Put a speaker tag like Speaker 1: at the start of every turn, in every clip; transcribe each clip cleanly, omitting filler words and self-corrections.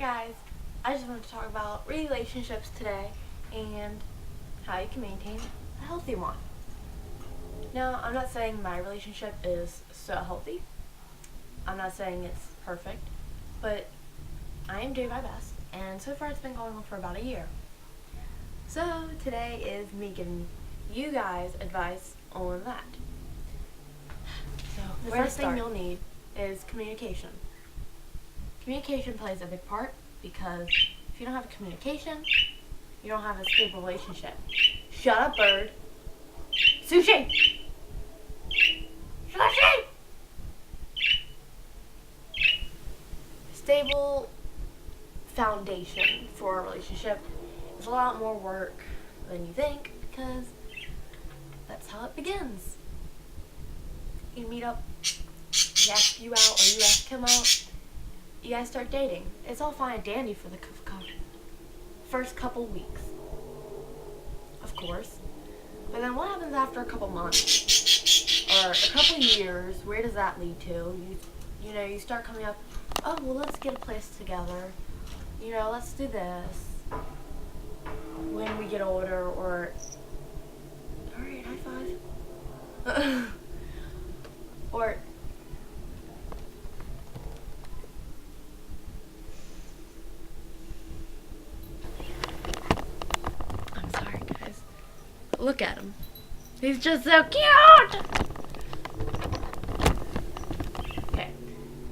Speaker 1: guys, I just wanted to talk about relationships today and how you can maintain a healthy one. Now, I'm not saying my relationship is so healthy. I'm not saying it's perfect, but I am doing my best, and so far it's been going on for about a year. So today is me giving you guys advice on that. So the first thing you'll need is communication. Communication plays a big part because if you don't have communication, you don't have a stable relationship. Shut up, bird. Sushi! Sushi! Stable foundation for a relationship is a lot more work than you think because that's how it begins. You meet up, he asks you out or you ask him out, you guys start dating. It's all fine and dandy for the first couple weeks, of course. But then what happens after a couple months or a couple years? Where does that lead to? You start coming up, oh, well, let's get a place together. Let's do this when we get older, or, all right, high five. Or, I'm sorry, guys. Look at him. He's just so cute! Okay.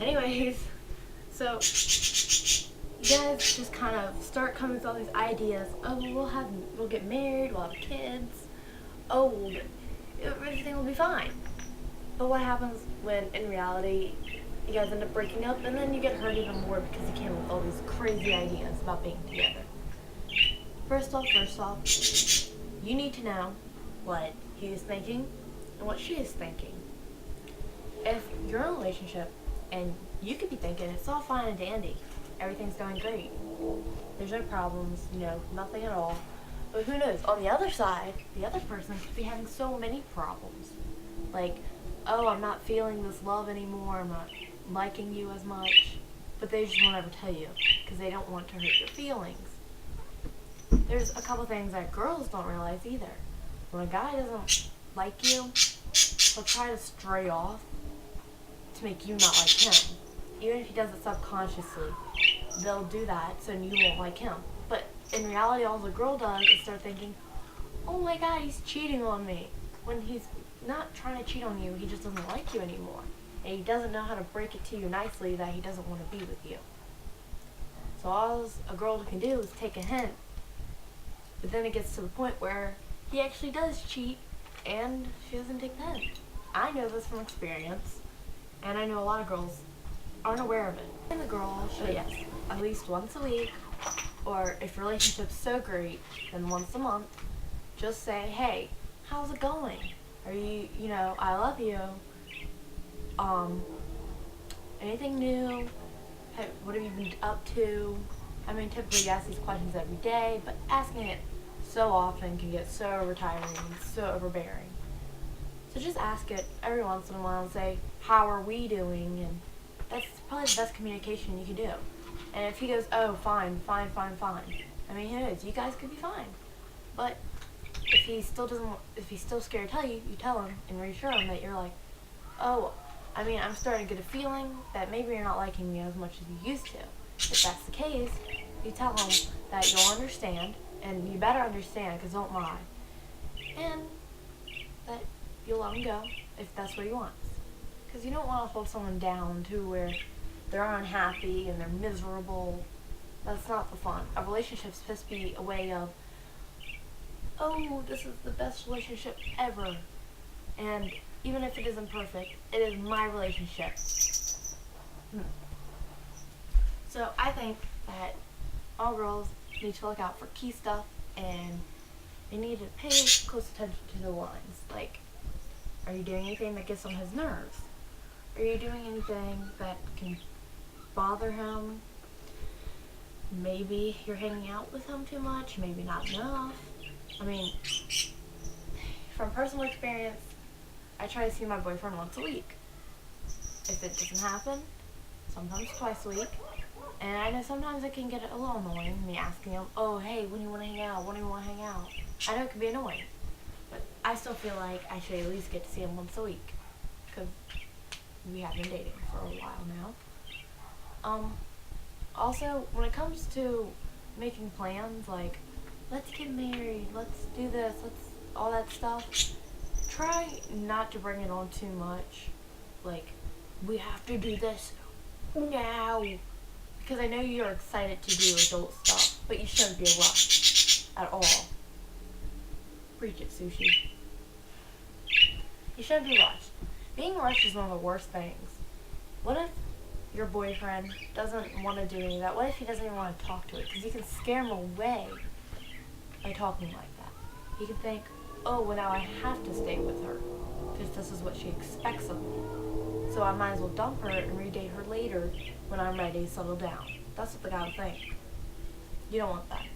Speaker 1: Anyways, so you guys just kind of start coming with all these ideas. Oh, we'll get married, we'll have kids. Oh, everything will be fine. But what happens when, in reality, you guys end up breaking up, and then you get hurt even more because you came up with all these crazy ideas about being together? First off, you need to know what he is thinking and what she is thinking. If you're in a relationship and you could be thinking it's all fine and dandy, everything's going great, there's no problems, nothing at all, but who knows, on the other side, the other person could be having so many problems. Like, oh, I'm not feeling this love anymore, I'm not liking you as much, but they just won't ever tell you because they don't want to hurt your feelings. There's a couple things that girls don't realize either. When a guy doesn't like you, he'll try to stray off to make you not like him. Even if he does it subconsciously, they'll do that so you won't like him. But in reality, all the girl does is start thinking, oh my god, he's cheating on me. When he's not trying to cheat on you, he just doesn't like you anymore. And he doesn't know how to break it to you nicely that he doesn't want to be with you. So all a girl can do is take a hint. But then it gets to the point where he actually does cheat, and she doesn't take the hint. I know this from experience, and I know a lot of girls aren't aware of it. And the girl should, yes, at least once a week, or if your relationship's so great, then once a month, just say, hey, how's it going? Are you, I love you. Anything new? Hey, what have you been up to? I mean, typically you ask these questions every day, but asking it so often can get so retiring and so overbearing. So just ask it every once in a while and say, how are we doing? And that's probably the best communication you can do. And if he goes, oh, fine. I mean, who knows? You guys could be fine. But if he's still scared to tell you, you tell him and reassure him that you're like, oh, I mean, I'm starting to get a feeling that maybe you're not liking me as much as you used to. If that's the case, you tell him that you'll understand, and you better understand, because don't lie, and that you'll let him go if that's what he wants. Because you don't want to hold someone down to where they're unhappy and they're miserable. That's not the fun. A relationship's supposed to be a way of, oh, this is the best relationship ever. And even if it isn't perfect, it is my relationship. So I think that all girls need to look out for key stuff, and they need to pay close attention to the lines. Like, are you doing anything that gets on his nerves? Are you doing anything that can bother him? Maybe you're hanging out with him too much, maybe not enough. I mean, from personal experience, I try to see my boyfriend once a week. If it doesn't happen, sometimes twice a week. And I know sometimes it can get a little annoying, me asking them, oh, hey, when do you want to hang out? When do you want to hang out? I know it can be annoying, but I still feel like I should at least get to see them once a week, because we have been dating for a while now. Also, when it comes to making plans, like, let's get married, let's do this, let's, all that stuff, try not to bring it on too much. Like, we have to do this now. Because I know you're excited to do adult stuff, but you shouldn't be rushed at all. Preach it, Sushi. You shouldn't be rushed. Being rushed is one of the worst things. What if your boyfriend doesn't want to do any of that? What if he doesn't even want to talk to it? Because you can scare him away by talking like that. He can think, oh, well now I have to stay with her because this is what she expects of me. So I might as well dump her and redate her later when I'm ready to settle down. That's what the guy will think. You don't want that.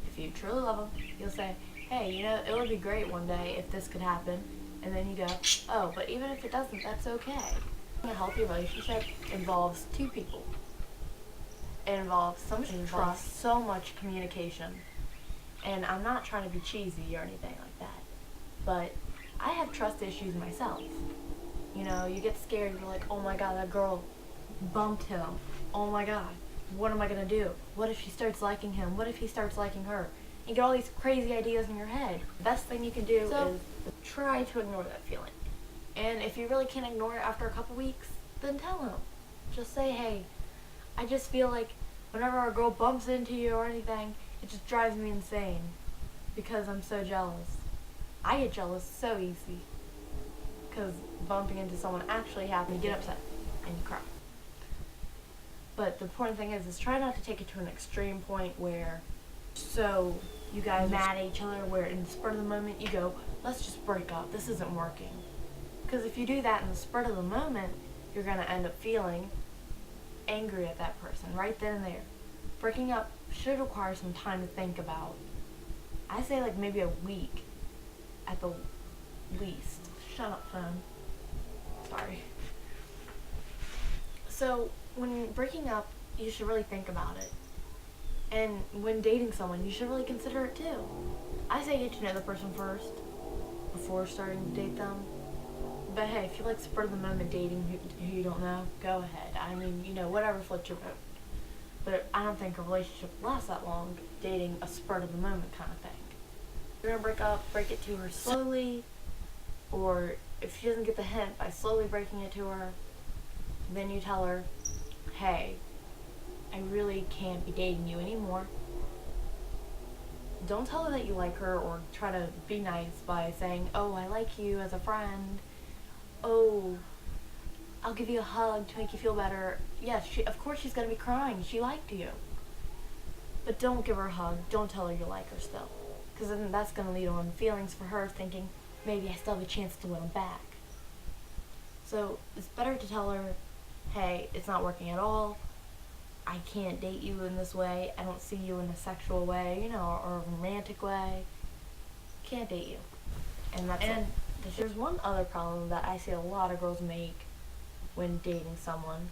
Speaker 1: If you truly love him, you'll say, hey, you know, it would be great one day if this could happen. And then you go, oh, but even if it doesn't, that's okay. A healthy relationship involves two people. It involves so much trust, so much communication. And I'm not trying to be cheesy or anything like that. But I have trust issues myself. You know, you get scared, you're like, oh my god, that girl bumped him. Oh my god, what am I gonna do? What if she starts liking him? What if he starts liking her? You get all these crazy ideas in your head. The best thing you can do is try to ignore that feeling. And if you really can't ignore it after a couple weeks, then tell him. Just say, hey, I just feel like whenever a girl bumps into you or anything, it just drives me insane because I'm so jealous. I get jealous so easy because bumping into someone actually happens. You get upset and you cry. But the important thing is try not to take it to an extreme point where so you guys are mad at each other, where in the spur of the moment you go, let's just break up, this isn't working. Because if you do that in the spur of the moment, you're going to end up feeling angry at that person right then and there. Breaking up should require some time to think about. I say like maybe a week at the least. Shut up, phone. Sorry. So when breaking up, you should really think about it. And when dating someone, you should really consider it too. I say get to know the person first before starting to date them. But hey, if you like spur of the moment dating who you don't know, go ahead. I mean, you know, whatever floats your boat. But I don't think a relationship lasts that long dating a spur of the moment kind of thing. If you're gonna break up, break it to her slowly, or if she doesn't get the hint by slowly breaking it to her, then you tell her, hey, I really can't be dating you anymore. Don't tell her that you like her or try to be nice by saying, oh, I like you as a friend. Oh, I'll give you a hug to make you feel better. Yes, of course she's going to be crying. She liked you. But don't give her a hug. Don't tell her you like her still. Because then that's going to lead on feelings for her, thinking, maybe I still have a chance to win him back. So it's better to tell her, hey, it's not working at all. I can't date you in this way. I don't see you in a sexual way, you know, or a romantic way. Can't date you. And that's it. There's one other problem that I see a lot of girls make when dating someone.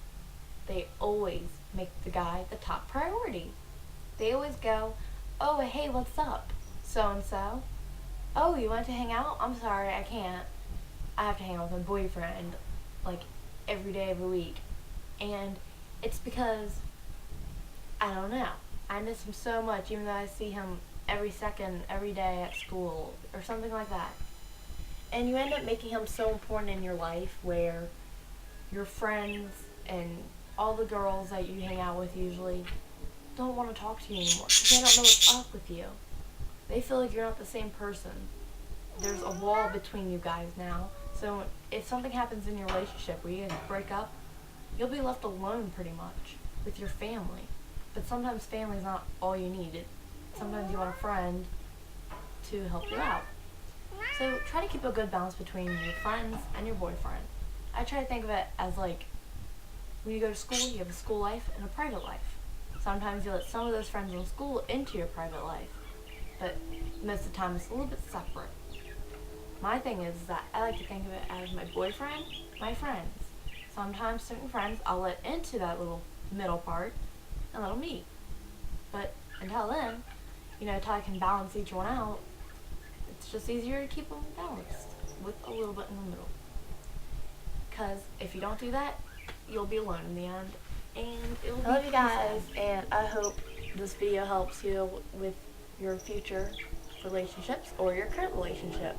Speaker 1: They always make the guy the top priority. They always go, oh, hey, what's up, so-and-so? Oh, you want to hang out? I'm sorry, I can't. I have to hang out with my boyfriend, like, every day of the week. And it's because, I don't know, I miss him so much, even though I see him every second, every day at school, or something like that. And you end up making him so important in your life where your friends and all the girls that you hang out with usually don't want to talk to you anymore because they don't know what's up with you. They feel like you're not the same person. There's a wall between you guys now. So if something happens in your relationship where you guys break up, you'll be left alone pretty much with your family. But sometimes family's not all you need. Sometimes you want a friend to help you out. So try to keep a good balance between your friends and your boyfriend. I try to think of it as like, when you go to school, you have a school life and a private life. Sometimes you let some of those friends in school into your private life, but most of the time it's a little bit separate. My thing is that I like to think of it as my boyfriend, my friends. Sometimes certain friends I'll let into that little middle part, and let them meet. But until then, until I can balance each one out, it's just easier to keep them balanced with a little bit in the middle. Because if you don't do that, you'll be alone in the end, and it'll be. I love you guys, and I hope this video helps you with your future relationships or your current relationship.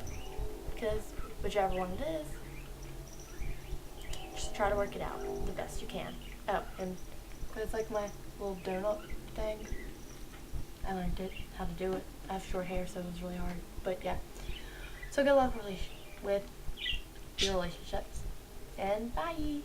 Speaker 1: Because whichever one it is, just try to work it out the best you can. Oh, and it's like my little donut thing. I learned how to do it. I have short hair, so it was really hard. But yeah. So good luck with your relationships. And bye.